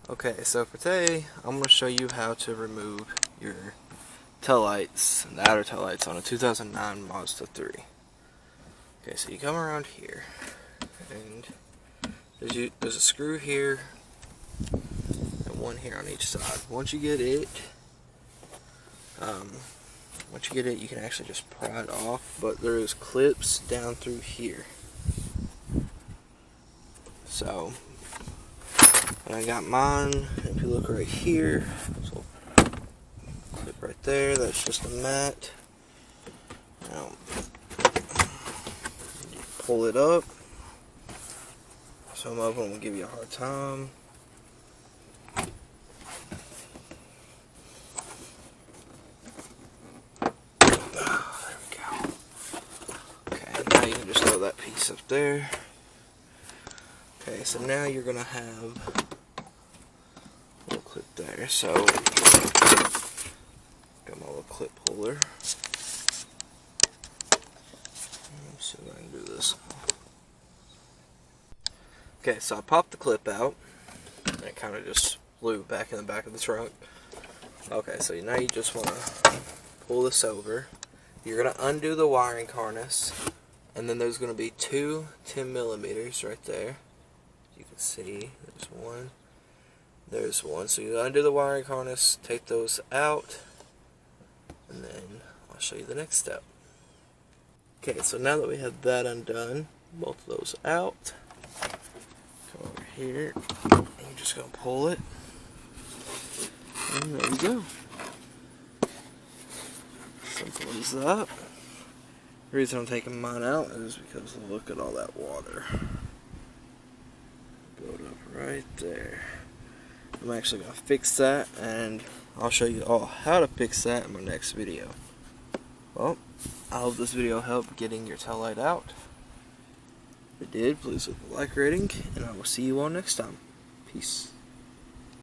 Okay, so for today, I'm going to show you how to remove your tail lights, the outer tail lights on a 2009 Mazda 3. Okay, so you come around here, and there's a screw here, and one here on each side. Once you get it, you can actually just pry it off, but there's clips down through here. So, and I got mine, if you look right here, so clip right there, that's just a mat. Now, you pull it up. Some of them will give you a hard time. There we go. Okay, now you can just throw that piece up there. Okay, so now you're going to have a little clip there. So, got my little clip holder. Let's see if I can do this. Okay, so I popped the clip out, and it kind of just flew back in the back of the trunk. Okay, so now you just want to pull this over. You're going to undo the wiring harness, and then there's going to be two 10mm right there. You can see there's one. So you undo the wiring harness, take those out, and then I'll show you the next step. Okay, so now that we have that undone, both of those out, come over here, and you're just going to pull it, and there you go. Simple as that. The reason I'm taking mine out is because look at all that water. Build up right there. I'm actually going to fix that, and I'll show you all how to fix that in my next video. Well, I hope this video helped getting your tail light out. If it did, please leave a like rating, and I will see you all next time. Peace.